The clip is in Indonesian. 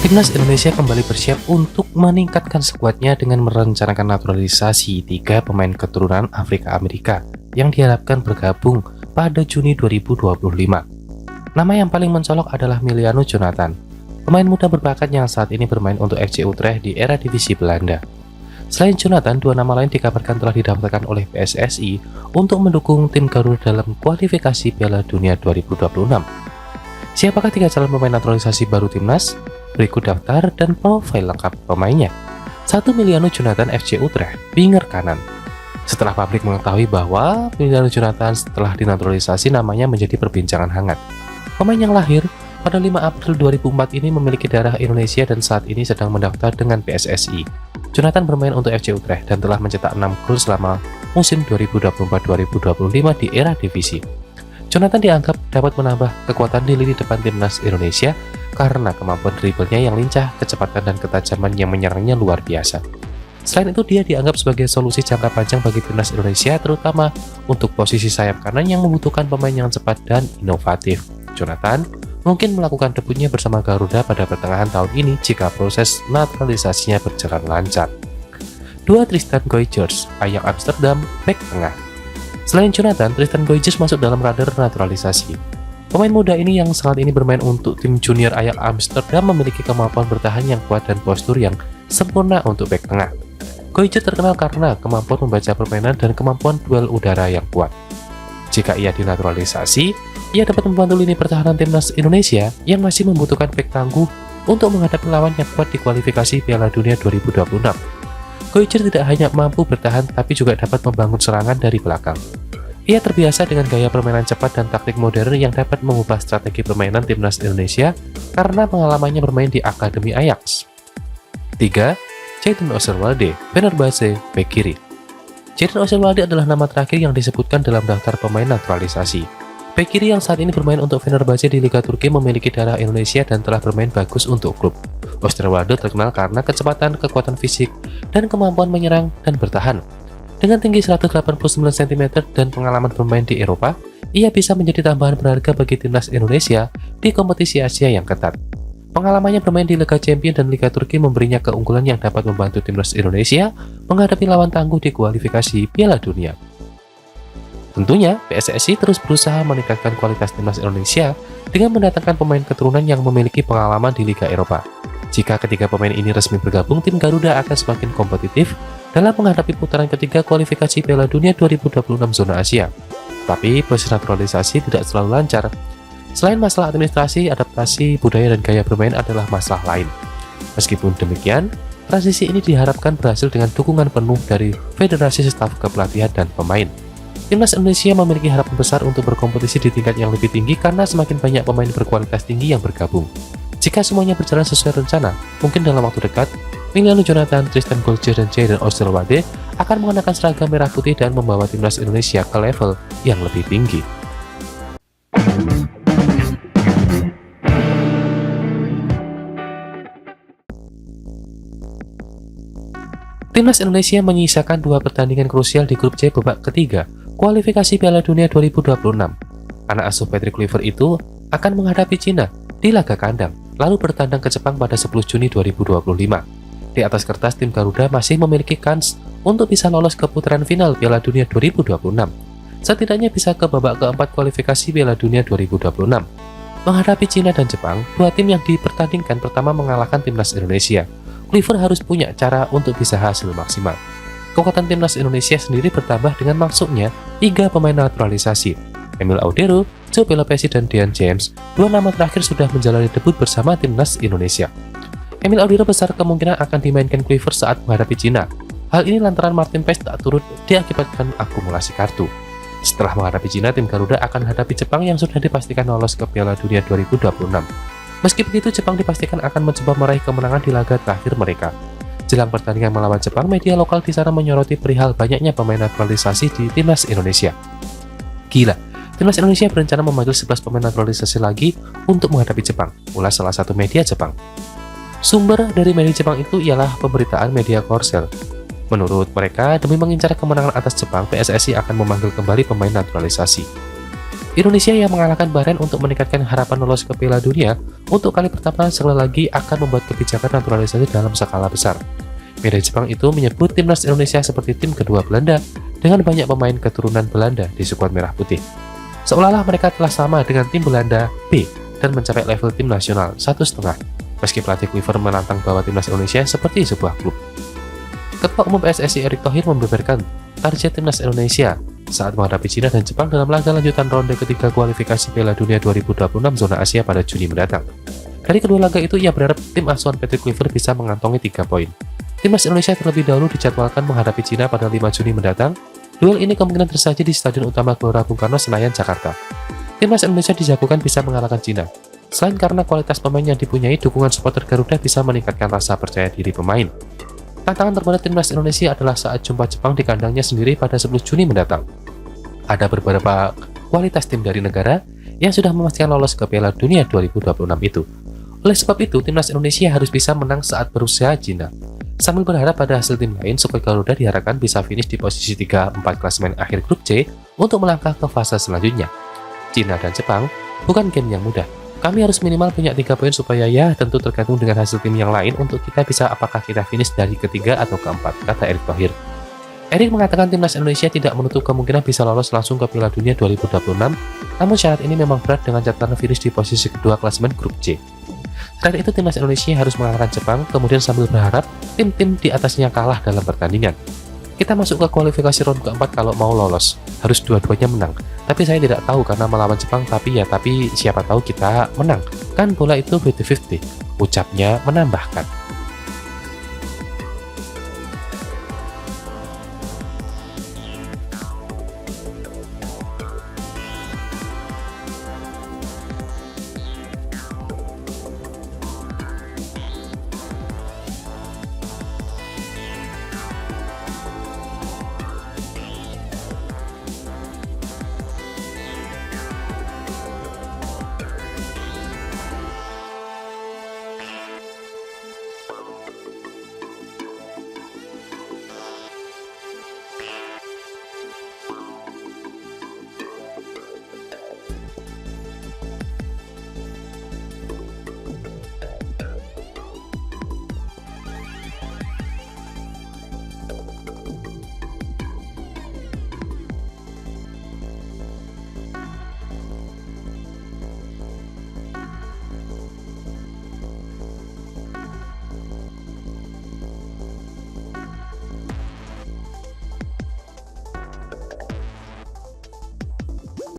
Timnas Indonesia kembali bersiap untuk meningkatkan skuadnya dengan merencanakan naturalisasi 3 pemain keturunan Afrika Amerika yang diharapkan bergabung pada Juni 2025. Nama yang paling mencolok adalah Emiliano Jonathan, pemain muda berbakat yang saat ini bermain untuk FC Utrecht di era divisi Belanda. Selain Jonathan, 2 nama lain dikabarkan telah didaftarkan oleh PSSI untuk mendukung tim Garuda dalam kualifikasi Piala Dunia 2026. Siapakah 3 calon pemain naturalisasi baru timnas? Berikut daftar dan profil lengkap pemainnya. 1. Emiliano Jonathan, FC Utrecht, winger kanan. Setelah publik mengetahui bahwa Emiliano Jonathan setelah dinaturalisasi, namanya menjadi perbincangan hangat. Pemain yang lahir pada 5 April 2004 ini memiliki darah Indonesia dan saat ini sedang mendaftar dengan PSSI. Jonathan bermain untuk FC Utrecht dan telah mencetak 6 gol selama musim 2024-2025 di era divisi. Jonathan dianggap dapat menambah kekuatan di lini depan timnas Indonesia karena kemampuan dribblenya yang lincah, kecepatan dan ketajaman yang menyerangnya luar biasa. Selain itu, dia dianggap sebagai solusi jangka panjang bagi timnas Indonesia, terutama untuk posisi sayap kanan yang membutuhkan pemain yang cepat dan inovatif. Jonathan mungkin melakukan debutnya bersama Garuda pada pertengahan tahun ini jika proses naturalisasinya berjalan lancar. 2. Tristan Goijers, Ajax Amsterdam, bek tengah. Selain Jonathan, Tristan Goijers masuk dalam radar naturalisasi. Pemain muda ini yang saat ini bermain untuk tim junior Ajax Amsterdam memiliki kemampuan bertahan yang kuat dan postur yang sempurna untuk bek tengah. Goijers terkenal karena kemampuan membaca permainan dan kemampuan duel udara yang kuat. Jika ia dinaturalisasi, ia dapat membantu lini pertahanan timnas Indonesia yang masih membutuhkan bek tangguh untuk menghadapi lawan yang kuat di kualifikasi Piala Dunia 2026. Goijers tidak hanya mampu bertahan tapi juga dapat membangun serangan dari belakang. Ia terbiasa dengan gaya permainan cepat dan taktik modern yang dapat mengubah strategi permainan timnas Indonesia karena pengalamannya bermain di Akademi Ajax. 3. Jadon Osterwalde, Fenerbahce, bek kiri. Jadon Osterwalde adalah nama terakhir yang disebutkan dalam daftar pemain naturalisasi. Bek kiri yang saat ini bermain untuk Fenerbahce di Liga Turki memiliki darah Indonesia dan telah bermain bagus untuk klub. Osterwalde terkenal karena kecepatan, kekuatan fisik, dan kemampuan menyerang dan bertahan. Dengan tinggi 189 cm dan pengalaman bermain di Eropa, ia bisa menjadi tambahan berharga bagi timnas Indonesia di kompetisi Asia yang ketat. Pengalamannya bermain di Liga Champions dan Liga Turki memberinya keunggulan yang dapat membantu timnas Indonesia menghadapi lawan tangguh di kualifikasi Piala Dunia. Tentunya, PSSI terus berusaha meningkatkan kualitas timnas Indonesia dengan mendatangkan pemain keturunan yang memiliki pengalaman di Liga Eropa. Jika ketiga pemain ini resmi bergabung, tim Garuda akan semakin kompetitif dalam menghadapi putaran ketiga kualifikasi Piala Dunia 2026 zona Asia. Tapi proses naturalisasi tidak selalu lancar. Selain masalah administrasi, adaptasi budaya dan gaya bermain adalah masalah lain. Meskipun demikian, transisi ini diharapkan berhasil dengan dukungan penuh dari Federasi, staf kepelatihan dan pemain. Timnas Indonesia memiliki harapan besar untuk berkompetisi di tingkat yang lebih tinggi karena semakin banyak pemain berkualitas tinggi yang bergabung. Jika semuanya berjalan sesuai rencana, mungkin dalam waktu dekat, Emiliano Jonathan, Tristan Goijers, dan Jadon Osterwalde akan mengenakan seragam merah putih dan membawa timnas Indonesia ke level yang lebih tinggi. Timnas Indonesia menyisakan 2 pertandingan krusial di grup C babak ketiga kualifikasi Piala Dunia 2026. Anak asuh Patrick Kluivert itu akan menghadapi Cina di laga kandang, lalu bertandang ke Jepang pada 10 Juni 2025. Di atas kertas, tim Garuda masih memiliki kans untuk bisa lolos ke putaran final Piala Dunia 2026. Setidaknya bisa ke babak keempat kualifikasi Piala Dunia 2026. Menghadapi Cina dan Jepang, 2 tim yang dipertandingkan pertama mengalahkan timnas Indonesia. Kluivert harus punya cara untuk bisa hasil maksimal. Kekuatan timnas Indonesia sendiri bertambah dengan masuknya 3 pemain naturalisasi. Emil Audero, Joe Pelopessi, dan Dean James, 2 nama terakhir sudah menjalani debut bersama timnas Indonesia. Emil Audero besar kemungkinan akan dimainkan Kluivert saat menghadapi Cina. Hal ini lantaran Martin Paes tak turut diakibatkan akumulasi kartu. Setelah menghadapi Cina, tim Garuda akan menghadapi Jepang yang sudah dipastikan lolos ke Piala Dunia 2026. Meski begitu, Jepang dipastikan akan mencoba meraih kemenangan di laga terakhir mereka. Jelang pertandingan melawan Jepang, media lokal di sana menyoroti perihal banyaknya pemain naturalisasi di timnas Indonesia. Gila, timnas Indonesia berencana memanggil 11 pemain naturalisasi lagi untuk menghadapi Jepang, ulas salah satu media Jepang. Sumber dari media Jepang itu ialah pemberitaan media Korsel. Menurut mereka, demi mengincar kemenangan atas Jepang, PSSI akan memanggil kembali pemain naturalisasi. Indonesia yang mengalahkan Bahrain untuk meningkatkan harapan lolos ke Piala Dunia untuk kali pertama sekali lagi akan membuat kebijakan naturalisasi dalam skala besar. Media Jepang itu menyebut timnas Indonesia seperti tim kedua Belanda dengan banyak pemain keturunan Belanda di skuad merah putih. Seolah-olah mereka telah sama dengan tim Belanda B dan mencapai level tim nasional 1,5, meski pelatih Kluivert menantang bahwa timnas Indonesia seperti sebuah klub. Ketua Umum PSSI Erick Thohir membeberkan target timnas Indonesia saat menghadapi Cina dan Jepang dalam laga lanjutan ronde ketiga kualifikasi Piala Dunia 2026 zona Asia pada Juni mendatang. Dari kedua laga itu, ia berharap tim asuhan Patrick Kluivert bisa mengantongi 3 poin. Timnas Indonesia terlebih dahulu dijadwalkan menghadapi Cina pada 5 Juni mendatang. Duel ini kemungkinan tersaji di Stadion Utama Gelora Bung Karno, Senayan, Jakarta. Timnas Indonesia dijagokan bisa mengalahkan Cina. Selain karena kualitas pemain yang dipunyai, dukungan supporter Garuda bisa meningkatkan rasa percaya diri pemain. Tantangan terberat timnas Indonesia adalah saat jumpa Jepang di kandangnya sendiri pada 10 Juni mendatang. Ada beberapa kualitas tim dari negara yang sudah memastikan lolos ke Piala Dunia 2026 itu. Oleh sebab itu, timnas Indonesia harus bisa menang saat berusaha Cina. Sambil berharap pada hasil tim lain, skuad Garuda diharapkan bisa finish di posisi 3-4 klasemen akhir grup C untuk melangkah ke fase selanjutnya. Cina dan Jepang bukan game yang mudah. Kami harus minimal punya 3 poin supaya ya tentu tergantung dengan hasil tim yang lain untuk kita bisa apakah kita finish dari ketiga atau keempat, kata Erick Thohir. Erick mengatakan timnas Indonesia tidak menutup kemungkinan bisa lolos langsung ke Piala Dunia 2026, namun syarat ini memang berat dengan catatan finish di posisi kedua klasemen grup C. Selain itu, timnas Indonesia harus mengalahkan Jepang, kemudian sambil berharap tim-tim di atasnya kalah dalam pertandingan. Kita masuk ke kualifikasi ronde keempat kalau mau lolos, harus dua-duanya menang. Tapi saya tidak tahu karena melawan Jepang, tapi siapa tahu kita menang. Kan bola itu 50-50, ucapnya menambahkan.